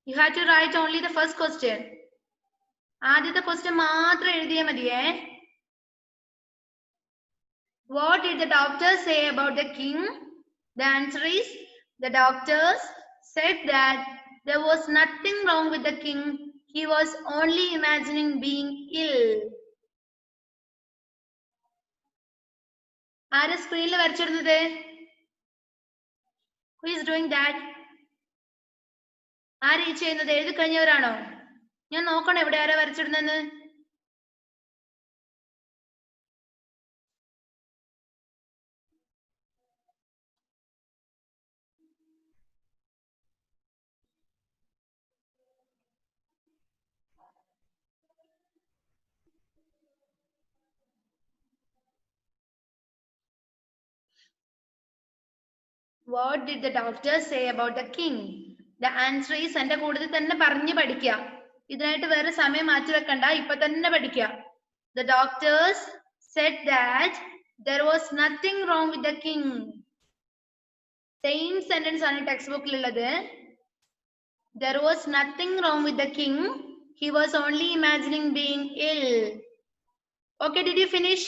You have to write only the first question. ആദ്യത്തെ question മാത്രം എഴുതിയാൽ മതിയേ. What did the doctor say about the king? The answer is, the doctors said that there was nothing wrong with the king. He was only imagining being ill. ആരാ സ്ക്രീനിൽ വരച്ചിടുന്നത്? Who is doing that? ആരാ ഈ ചെയ്യുന്നത്? എഴുതി കഴിഞ്ഞവരാണോ? ഞാൻ നോക്കണം എവിടെ ആരാ വരച്ചിടുന്നെന്ന്. What did the doctor say about the king? The answer is, എന്റെ കൂടുതൽ തന്നെ പറഞ്ഞു പഠിക്കുക. ഇതിനായിട്ട് വേറെ സമയം മാറ്റി വെക്കണ്ട, ഇപ്പൊ തന്നെ പഠിക്കുക. The doctors said that there was nothing wrong with the king. Same sentence ആണ് ടെക്സ്റ്റ് ബുക്കിൽ ഉള്ളത്. There was nothing wrong with the king. He was only imagining being ill. Okay, did you finish?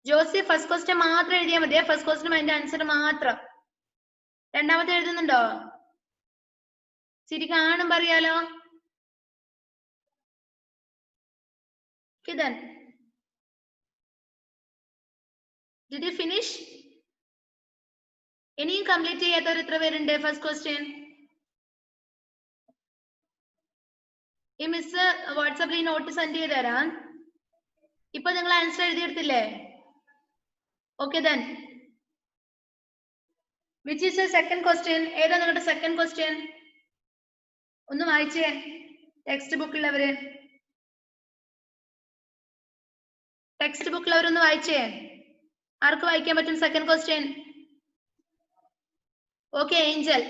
Josy first question മാത്രം എഴുതിയാൽ മതിയെ. First question അതിന്റെ answer മാത്രം. രണ്ടാമത്തെ എഴുതുന്നുണ്ടോ? ശരി കാണും പറയാലോ. Then did you finish? ഇനിയും കംപ്ലീറ്റ് ചെയ്യാത്തവർ എത്ര പേരുണ്ട്? ഫസ്റ്റ് ക്വസ്റ്റ്യൻ ഈ മിസ് വാട്സാപ്പിൽ ഈ നോട്ട് സെൻഡ് ചെയ്ത് തരാം. ഇപ്പൊ നിങ്ങൾ ആൻസർ എഴുതിയെടുത്തില്ലേ? Okay then which is the second question? ഏതാ നിങ്ങളുടെ സെക്കൻഡ് ക്വസ്റ്റ്യൻ? ഒന്ന് വായിച്ചേ ടെക്സ്റ്റ് ബുക്കിലുള്ളവര്. ടെക്സ്റ്റ് ബുക്കിലുള്ളവരൊന്ന് വായിച്ചേ. ആർക്ക് വായിക്കാൻ പറ്റും second question? Okay Angel.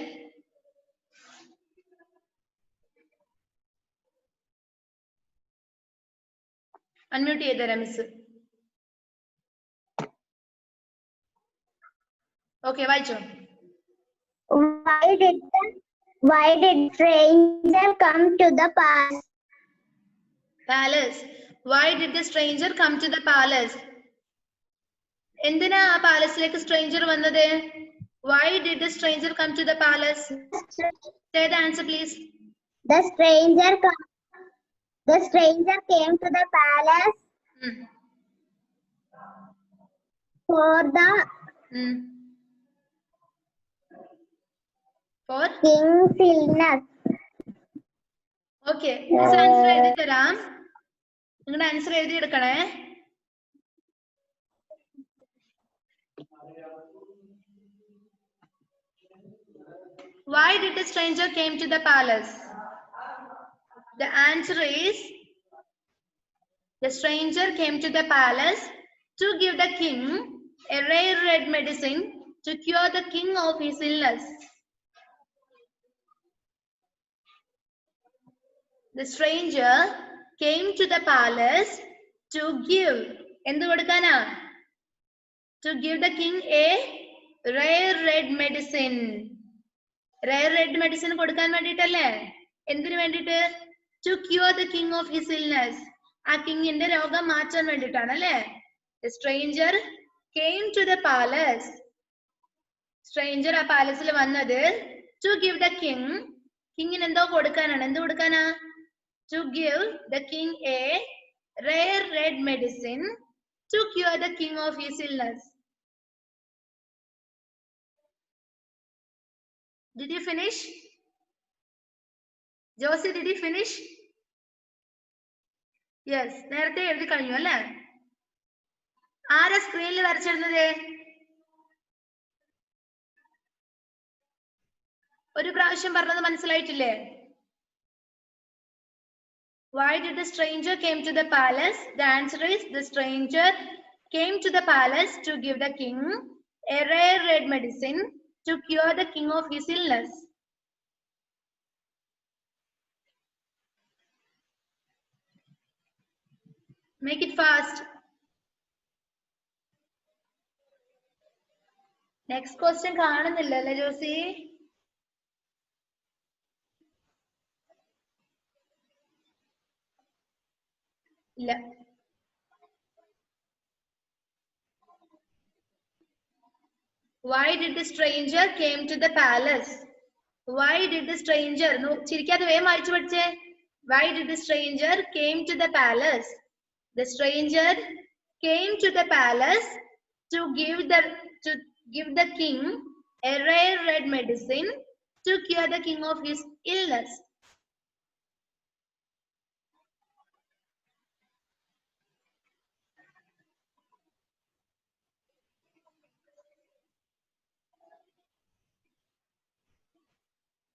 Unmute ചെയ്ത് തരാം മിസ്. ഓക്കെ വായിച്ചോ. Why did stranger come to the palace? Why did the stranger come to the palace? എന്തിനാ ആ പാലസിലേക്ക് സ്ട്രേഞ്ചർ വന്നത്? Why did the stranger come to the palace? Say the answer please. The stranger came to the palace for the for king's illness. Okay, miss answer എഴുതി തരാം. നിങ്ങളുടെ answer എഴുതി എടുക്കണേ. Why did the stranger came to the palace? The answer is, the stranger came to the palace to give the king a rare red medicine to cure the king of his illness. The stranger came to the palace to give എന്ത് കൊടുക്കാനാ? To give the king a rare red medicine. Rare red medicine കൊടുക്കാൻ വേണ്ടിട്ടല്ലേ? എന്തിനു വേണ്ടിട്ട്? To cure the king of his illness. ആ കിങ്ങിന്റെ രോഗം മാറ്റാൻ വേണ്ടിട്ടാണ് അല്ലേ? The stranger came to the palace. Stranger ആ പാലസിൽ വന്നത് to give the king. കിങ്ങിന് എന്തോ കൊടുക്കാനാണ്. എന്ത് കൊടുക്കാനാ? To give the king a rare red medicine to cure the king of his illness. Did you finish? Josie, did you finish? Yes, നേരത്തെ എഴുതി കഴിഞ്ഞു അല്ലേ? ആരാ സ്ക്രീനിൽ വരച്ചിരുന്നത്? ഒരു പ്രാവശ്യം പറഞ്ഞത് മനസ്സിലായിട്ടില്ലേ? Why did the stranger came to the palace? The answer is, the stranger came to the palace to give the king a rare red medicine to cure the king of his illness. Make it fast. Next question കാണുന്നില്ല അല്ലേ ജോസി? ഇല്ല. Why did the stranger came to the palace? Why did the stranger? No, ചിരിക്കാതെ വേഗം വായിച്ചു പഠിച്ചേ. Why did the stranger came to the palace? The stranger came to the palace to give the king a rare red medicine to cure the king of his illness.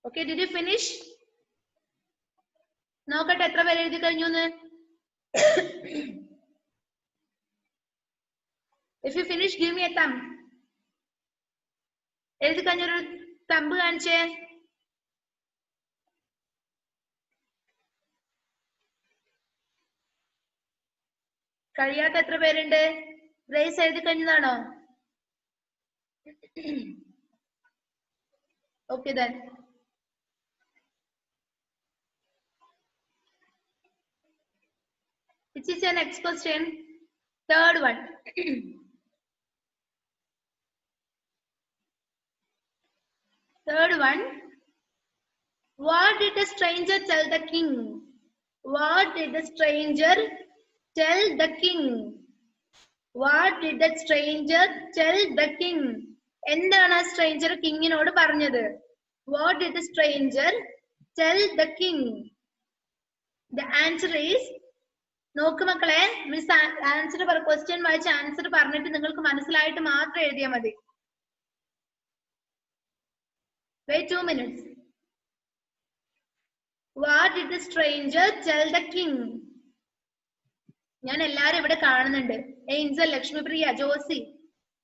Okay, did you finish? നോക്കട്ടെ എത്ര പേര് എഴുതി കഴിഞ്ഞു എന്ന്. If you finish, give me a thumb. എഴുതി കഴിഞ്ഞൊരു thumb കാണിച്ചേ. കഴിയാത്ത എത്ര പേരുണ്ട്? ഗ്രേസ് എഴുതി കഴിഞ്ഞതാണോ? Okay then. Which is your next question? Third one. Third one. What did the stranger tell the king? What did the stranger tell the king? What did the stranger tell the king? എന്താണ് ആ stranger കിങ്ങിനോട് പറഞ്ഞത്? What did the stranger tell the king? The answer is, നോക്ക് മക്കളെ, miss answer question വായിച്ച് answer പറഞ്ഞിട്ട് നിങ്ങൾക്ക് മനസ്സിലായിട്ട് മാത്രം എഴുതിയാൽ മതി. Wait 2 minutes. What did the stranger tell the king? ഞാൻ എല്ലാരും ഇവിടെ കാണുന്നുണ്ട്. ഏഞ്ചൽ, ലക്ഷ്മിപ്രിയ, ജോസി,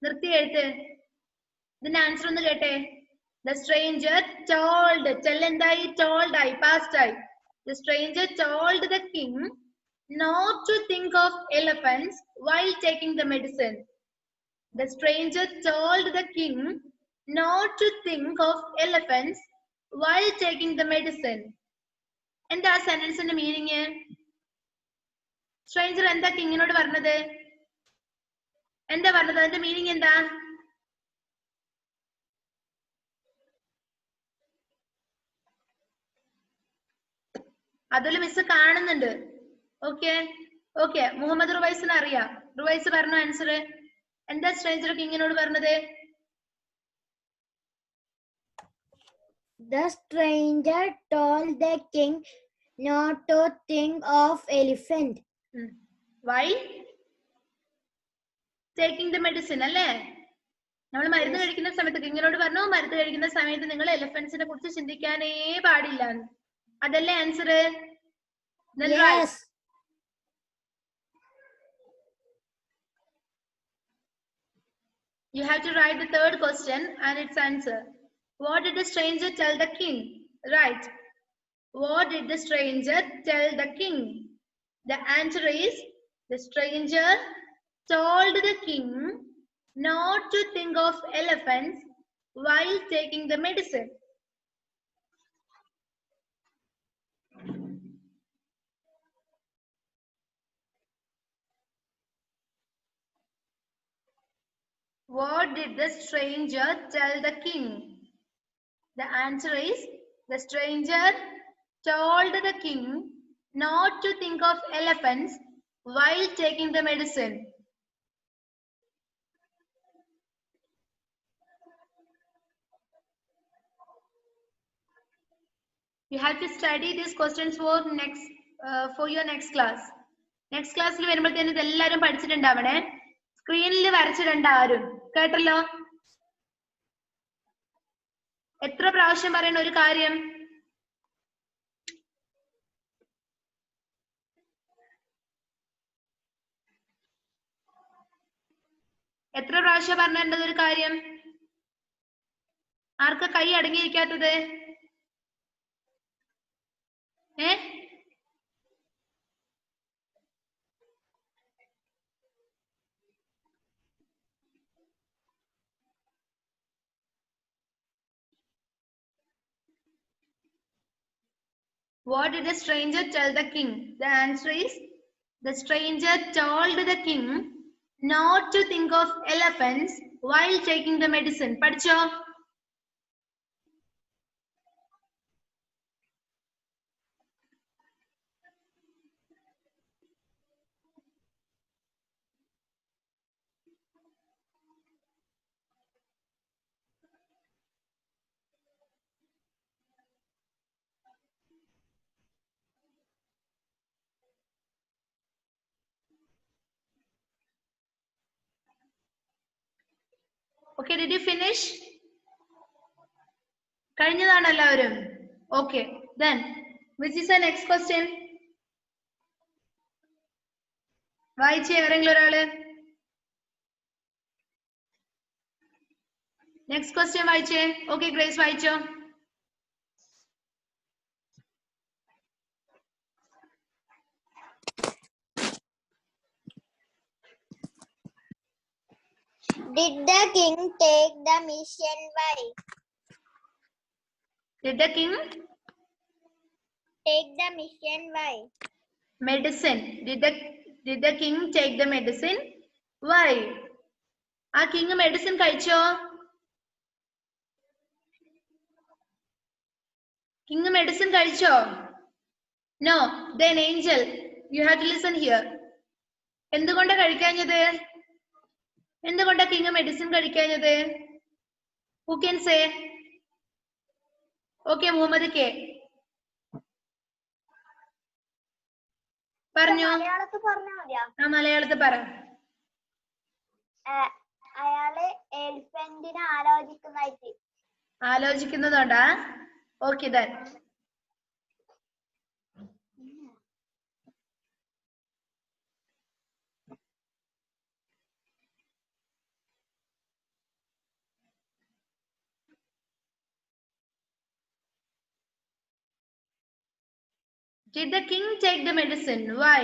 നിർത്തി എഴുത്ത്. ഇതിന്റെ ആൻസർ ഒന്ന് കേട്ടെ. The stranger told, tell എന്തായി? Told ആയി, past ആയി. The stranger told the king not to think of elephants while taking the medicine. The stranger told the king not to think of elephants while taking the medicine. എന്താ സെന്റൻസിന്റെ meaning? Stranger എന്താ കിങ്ങിനോട് പറഞ്ഞത്? എന്താ പറഞ്ഞത്? അതിന്റെ meaning എന്താ? അതിൽ miss കാണുന്നുണ്ട്. Okay okay, Muhammad റുവൈസിന് അറിയാം. റുവൈസ് പറഞ്ഞു ആൻസർ. എന്താ സ്ട്രേഞ്ചർ കിങ്ങിനോട് പറഞ്ഞത്? The stranger told the king not to think of elephant. Why? Taking the medicine, അല്ലേ? നമ്മൾ മരുന്ന് കഴിക്കുന്ന സമയത്ത് കിങ്ങിനോട് പറഞ്ഞു, മരുന്ന് കഴിക്കുന്ന സമയത്ത് നിങ്ങൾ എലിഫന്റ്സിനെ കുറിച്ച് ചിന്തിക്കാനേ പാടില്ല. അതല്ലേ answer? Yes. You have to write the third question and its answer. What did the stranger tell the king? Right. What did the stranger tell the king? The answer is, the stranger told the king not to think of elephants while taking the medicine. What did the stranger tell the king? The answer is, the stranger told the king not to think of elephants while taking the medicine. You have to study these questions for your next class. Next class il varumbothenu idellarum padichitundavane. സ്ക്രീനിൽ വരച്ചിടണ്ട ആരും. കേട്ടല്ലോ? എത്ര പ്രാവശ്യം പറയണ ഒരു കാര്യം? എത്ര പ്രാവശ്യം പറഞ്ഞേണ്ടത് ഒരു കാര്യം? ആർക്കാ കൈ അടങ്ങിയിരിക്കാത്തത്? What did the stranger tell the king? The answer is, The stranger told the king not to think of elephants while taking the medicine. പഠിച്ചോ? Okay, did you finish? കഴിഞ്ഞതാണ് എല്ലാവരും? Okay, then which is the next question? വായിച്ചേ ആരെങ്കിലും ഒരാള്? Next question വായിച്ചേ. Okay, Grace വായിച്ചോ. Did the king take the mission? Why? Did the king Take the mission? Why? medicine? Did the king take the medicine? Why? ആ king medicine കഴിച്ചോ? King medicine കഴിച്ചോ? No, then angel, you have to listen here. എന്തുകൊണ്ടാ കഴിക്കാഞ്ഞത്? എന്തുകൊണ്ടാ king medicine കഴിക്കാഞ്ഞത്? Who can say? Okay, Muhammad കെ പറഞ്ഞോ. മലയാളത്തിൽ പറഞ്ഞാ മതിയോ? ആ മലയാളത്തിൽ പറ. അയാള് എലിഫന്റിനെ ആലോചിക്കുന്നതായിട്ട്. ആലോചിക്കുന്നതുകൊണ്ടാ? Okay, then. Did the king take the medicine? Why?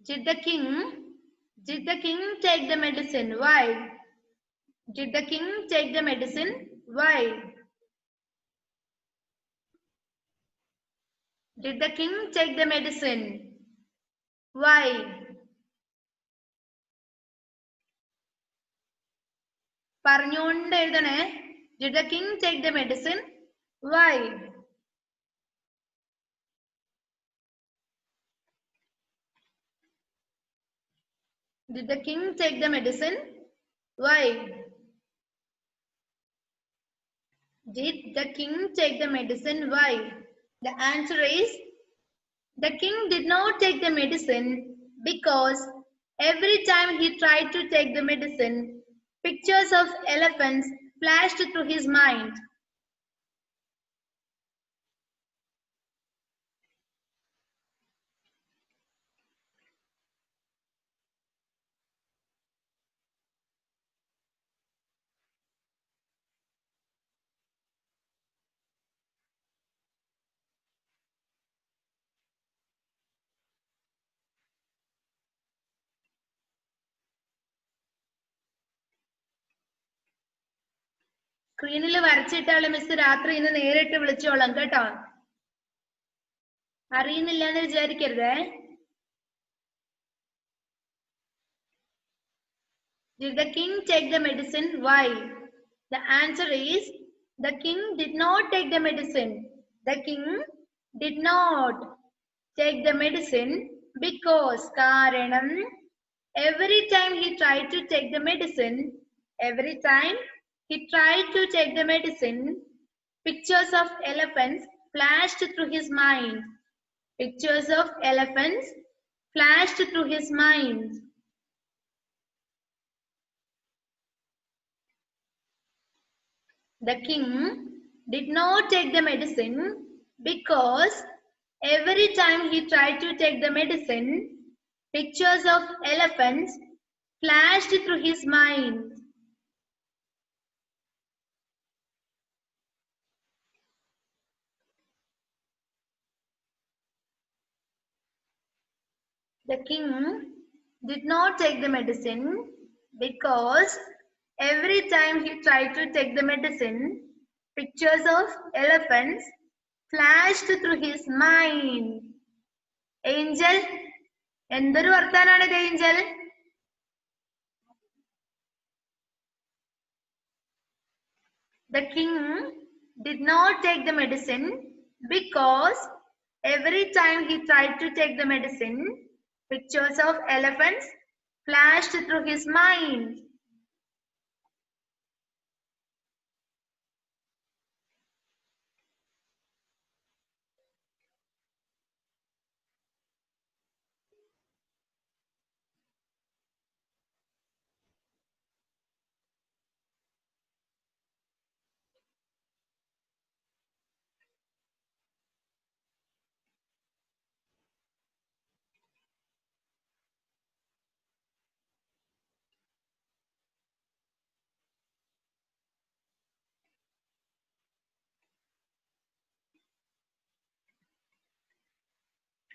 Did the king take the medicine? Why? Did the king take the medicine? Why? Did the king take the medicine? Why? പറഞ്ഞുകൊണ്ട് എഴുതണേ. Did the king take the medicine? Why? Did the king take the medicine? Why? Did the king take the medicine? Why? The answer is the king did not take the medicine because every time he tried to take the medicine, pictures of elephants flashed through his mind. സ്ക്രീനിൽ വരച്ചിട്ടാളെ miss രാത്രി ഇന്ന് നേരിട്ട് വിളിച്ചോളാം കേട്ടോ. അറിയുന്നില്ല എന്ന് വിചാരിക്കരുതേ. Did the king take the medicine? Why? The answer is the king did not take the medicine. The king did not take the medicine because കാരണം every time he tried to take the medicine, pictures of elephants flashed through his mind. Pictures of elephants flashed through his mind. The king did not take the medicine because every time he tried to take the medicine, pictures of elephants flashed through his mind. The king did not take the medicine because every time he tried to take the medicine, pictures of elephants flashed through his mind. Angel, എന്തൊരു വർത്താനാണ് ഇത് Angel? The king did not take the medicine because every time he tried to take the medicine, pictures of elephants flashed through his mind.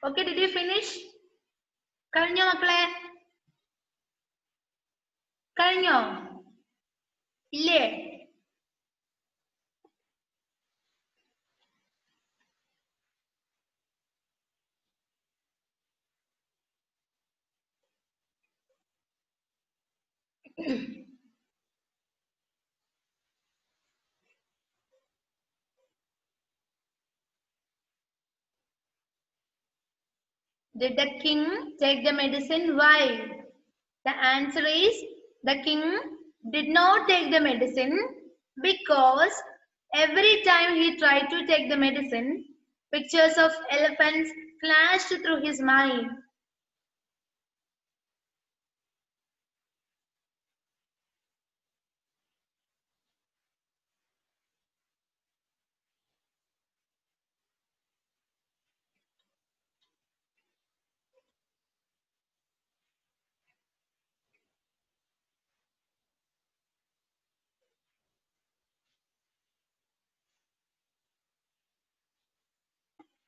Okay, did you finish? കഴിഞ്ഞോ മക്കളെ? കഴിഞ്ഞോ? ഇല്ലേ? Did the king take the medicine? Why? The answer is the king did not take the medicine because every time he tried to take the medicine, pictures of elephants flashed through his mind.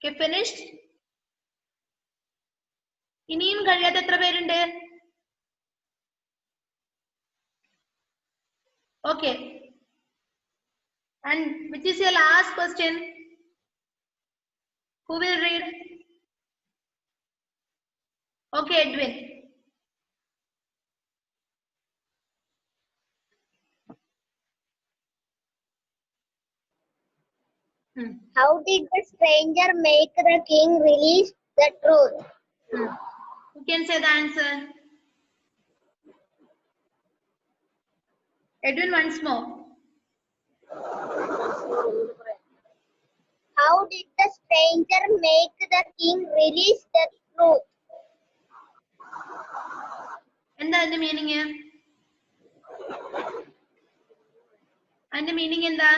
Okay, finished? ഇനിയും കഴിയാത്ത എത്ര പേരുണ്ട്? Okay. And which is your last question? Who will read? Okay, Edwin. How did the stranger make the king release the truth? Who can say the answer? Edwin, once more. How did the stranger make the king release the truth? എന്താ അതിന്റെ meaning? അതിന്റെ meaning എന്താ?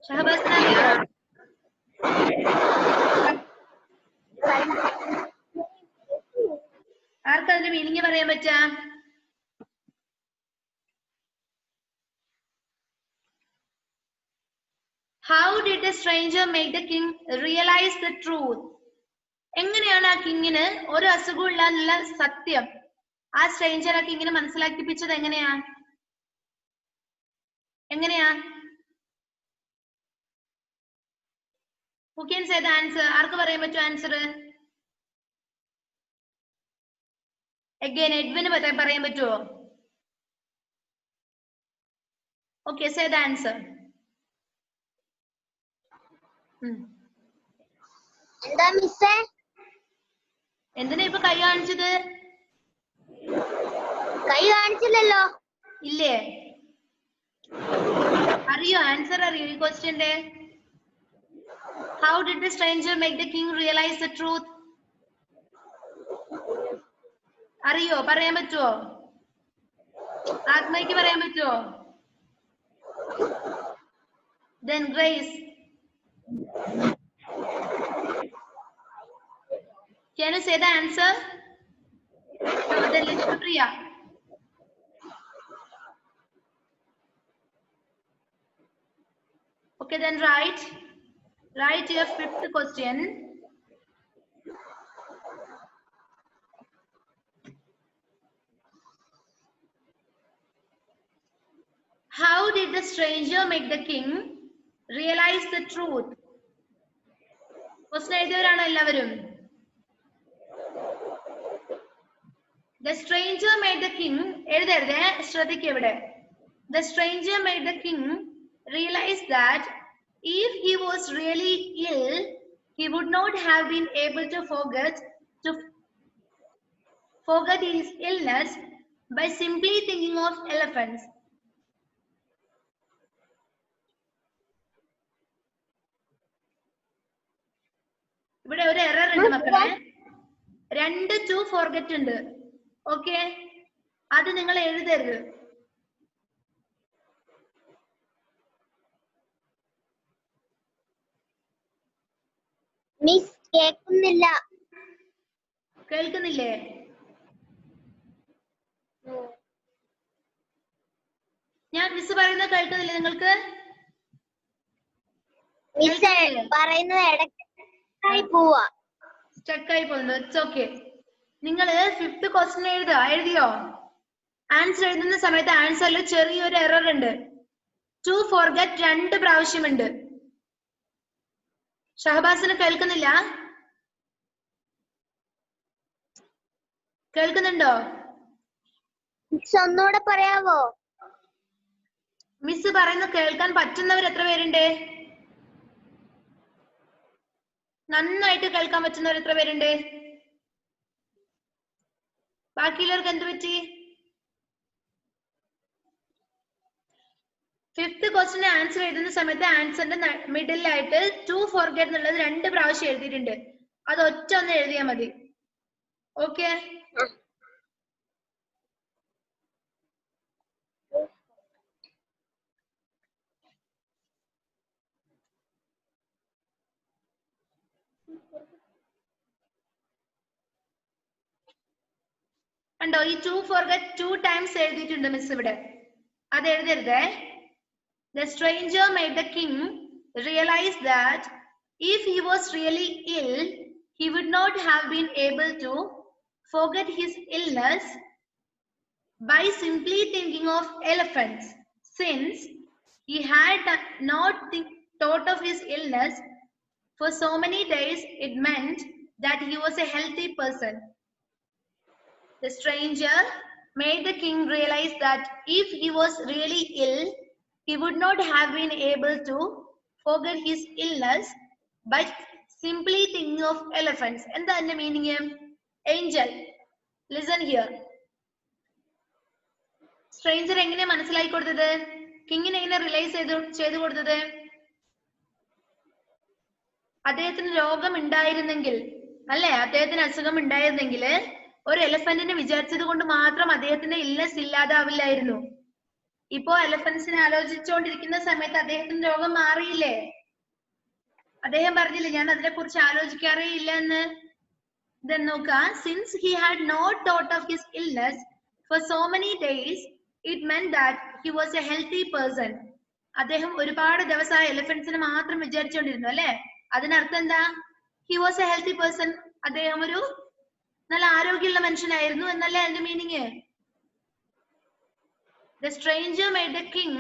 ഷഹബാസിന് അറിയോ? ആർക്കാ അതിന്റെ meaning പറയാൻ പറ്റാ? How did the stranger make the king realize the truth? എങ്ങനെയാണ് ആ കിങ്ങിന് ഒരു അസുഖമില്ല എന്നുള്ള സത്യം ആ സ്ട്രേഞ്ചർ ആ കിങ്ങിന് മനസ്സിലാക്കിപ്പിച്ചത് എങ്ങനെയാ? എങ്ങനെയാ? Who can say the answer? ആർക്ക് പറയാൻ പറ്റും ആൻസർ? Again, Edwin പറയാൻ പറ്റുമോ? Okay, say the answer. എന്താ മിസ്സേ? എന്തിനാ ഇപ്പൊ കൈ കാണിച്ചത്? കൈ കാണിച്ചില്ലല്ലോ. ഇല്ലേ? അറിയോ ആൻസർ? അറിയോ ഈ ക്വസ്റ്റ്യന്റെ? How did the stranger make the king realize the truth? അറിയോ? പറയാൻ പറ്റുമോ? ആത്മയ്ക്ക് പറയാൻ പറ്റുമോ? Then Grace. Can you say the answer? Then Lishpriya. Okay, then write your fifth question. How did the stranger make the king realize the truth? Question എഴുതിയവരാണോ എല്ലാവരും? The stranger made the king, എഴുതരുതേ, ശ്രദ്ധിക്കുക ഇവിടെ. The stranger made the king realize that if he was really ill, he would not have been able to forget his illness by simply thinking of elephants. ഇവിടെ ഒരു error ഉണ്ട് മക്കളെ. 2 to forget ഉണ്ട്. Okay, അത് നിങ്ങൾ എഴുതരുത്. Miss കേൾക്കുന്നില്ല. കേൾക്കുന്നില്ലേ? ഞാൻ മിസ് പറയുന്നത് കേൾക്കുന്നില്ലേ നിങ്ങൾക്ക്? മിസ് പറയുന്നത് ഇടയ്ക്കായി പോവാ, സ്റ്റക്കായി പോകുന്നു. It's okay. നിങ്ങൾ 5th ക്വസ്റ്റ്യൻ എഴുതിയോ? ആൻസർ എഴുതുന്ന സമയത്ത് ആൻസറിൽ ചെറിയൊരു എറർ ഉണ്ട്. To forget 2 പ്രാവശ്യമുണ്ട്. ഷഹബാസിന് കേൾക്കുന്നില്ല? കേൾക്കുന്നുണ്ടോ? മിസ് ഒന്നുകൂടെ പറയാവോ? മിസ് പറയുന്നത് കേൾക്കാൻ പറ്റുന്നവർ എത്ര പേരുണ്ട്? നന്നായിട്ട് കേൾക്കാൻ പറ്റുന്നവർ എത്ര പേരുണ്ട്? ബാക്കിയുള്ളവർക്ക് എന്ത് പറ്റി? 5th ക്വസ്റ്റ്യൻ ആൻസർ എഴുതുന്ന സമയത്ത് ആൻസറിന്റെ മിഡിലായിട്ട് ടു ഫോർഗെറ്റ് എന്നുള്ളത് 2 പ്രാവശ്യം എഴുതിയിട്ടുണ്ട്. അത് ഒറ്റ ഒന്ന് എഴുതിയാൽ മതി. ഓക്കെ, കണ്ടോ? ഈ ടു ഫോർഗെറ്റ് 2 ടൈംസ് എഴുതിയിട്ടുണ്ട് മിസ് ഇവിടെ. അത് എഴുതരുതേ. The stranger made the king realize that if he was really ill, he would not have been able to forget his illness by simply thinking of elephants, since he had not thought of his illness for so many days. It meant that he was a healthy person. The stranger made the king realize that if he was really ill, he would not have been able to forget his illness by simply thinking of elephants. എന്താ അതിന്റെ meaning? Angel, listen here. Stranger എങ്ങനെ മനസ്സിലാക്കി കൊടുത്തത്? കിങ്ങിന് എങ്ങനെ റിലൈസ് ചെയ്തു കൊടുത്തത്? അദ്ദേഹത്തിന് രോഗം ഉണ്ടായിരുന്നെങ്കിൽ, അല്ലെ, അദ്ദേഹത്തിന് അസുഖം ഉണ്ടായിരുന്നെങ്കിൽ ഒരു എലഫന്റിനെ വിചാരിച്ചത് കൊണ്ട് മാത്രം അദ്ദേഹത്തിന്റെ ഇൽനെസ് ഇല്ലാതാവില്ലായിരുന്നു. ഇപ്പോ എലഫന്റ്സിനെ ആലോചിച്ചുകൊണ്ടിരിക്കുന്ന സമയത്ത് അദ്ദേഹത്തിന്റെ രോഗം മാറിയില്ലേ? അദ്ദേഹം പറഞ്ഞില്ലേ ഞാൻ അതിനെ കുറിച്ച് ആലോചിക്കാറേ ഇല്ല എന്ന്. Then നോക്ക, since he had not thought of his illness for so many days, it meant that he was a healthy person. അദ്ദേഹം ഒരുപാട് ദിവസം ആ എലിഫന്റ്സിനെ മാത്രം വിചാരിച്ചുകൊണ്ടിരുന്നു, അല്ലെ? അതിനർത്ഥം എന്താ? He was a healthy person. അദ്ദേഹം ഒരു നല്ല ആരോഗ്യമുള്ള മനുഷ്യനായിരുന്നു എന്നല്ലേ അതിന്റെ meaning? The stranger made the king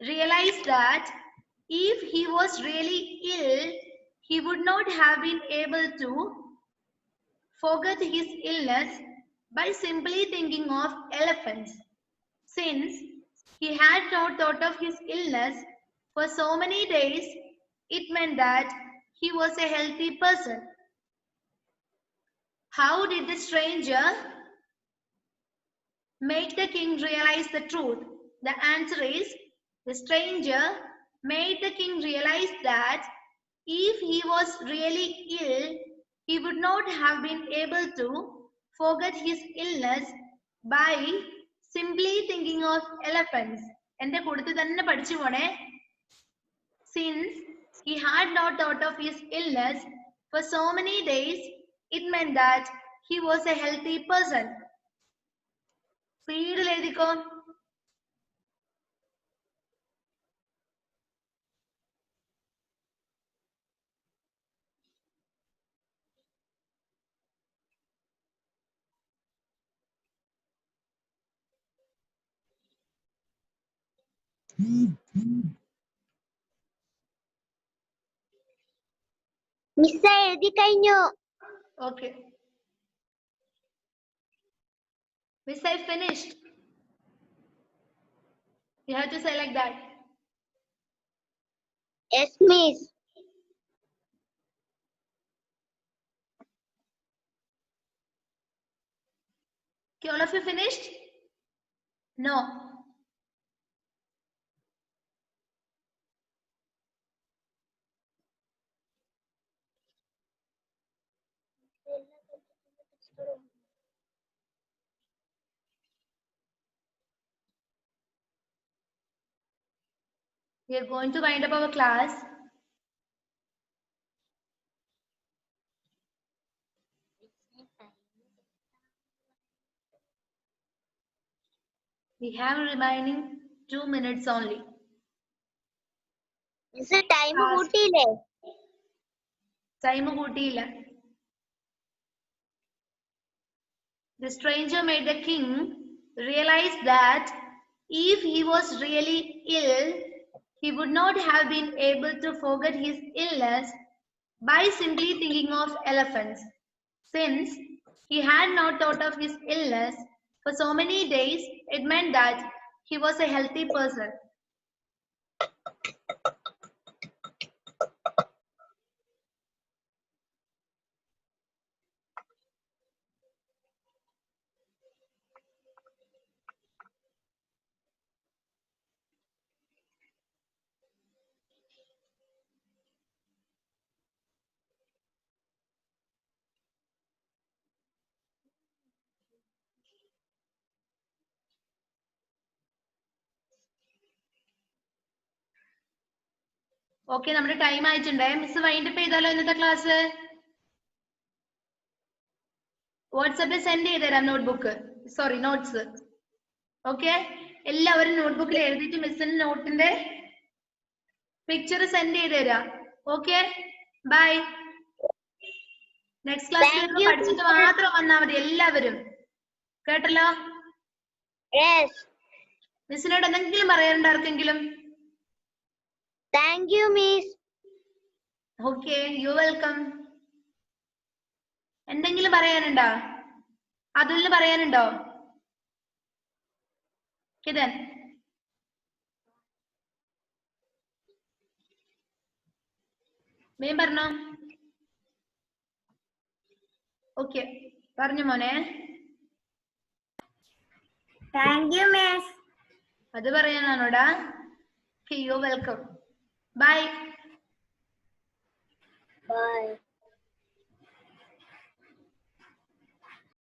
realize that if he was really ill, he would not have been able to forget his illness by simply thinking of elephants, since he had not thought of his illness for so many days. It meant that he was a healthy person. How did the stranger make the king realize the truth? The answer is, the stranger made the king realize that if he was really ill, he would not have been able to forget his illness by simply thinking of elephants. എന്റെ കൂട്ടത്തിൽ തന്നെ പഠിച്ചു പോണേ. Since he had not thought of his illness for so many days, it meant that he was a healthy person. സ്പീഡിൽ എഴുതിക്കോ. Miss എഴുതി കഴിഞ്ഞു. Okay. Miss, I finished. You have to say like that. Yes, miss. Okay, all of you finished? No. We are going to wind up our class. We have remaining 2 minutes only. Miss time കൂട്ടിയില്ലേ? Time കൂട്ടിയില്ല. The stranger made the king realize that if he was really ill, he would not have been able to forget his illness by simply thinking of elephants. Since he had not thought of his illness for so many days, it meant that he was a healthy person. Okay, നമ്മുടെ time ആയിട്ടുണ്ട്. Miss wind up ചെയ്താലോ ഇന്നത്തെ class? വാട്സാപ്പിൽ send ചെയ്തുതരാം notebook, sorry notes. Okay, എല്ലാവരും നോട്ട്ബുക്കിൽ എഴുതിയിട്ട് മിസ്സിന്റെ നോട്ടിന്റെ picture send ചെയ്ത് തരാം. Okay, by. നെക്സ്റ്റ് ക്ലാസ്സിൽ പഠിച്ചിട്ട് മാത്രം വന്നാൽ മതി എല്ലാവരും. കേട്ടല്ലോ? മിസ്സിനോട് എന്തെങ്കിലും പറയാനുണ്ടോ ആർക്കെങ്കിലും? Thank you, miss. Okay, you welcome. എന്തെങ്കിലും പറയാനുണ്ടോ? അതുലിന് പറയാനുണ്ടോ? കിതൻ മേം പറഞ്ഞോ? ഓക്കെ, പറഞ്ഞു മോനെ. Thank you, miss. അത് പറയാനാണോടാ? You welcome. ബൈ. Bye.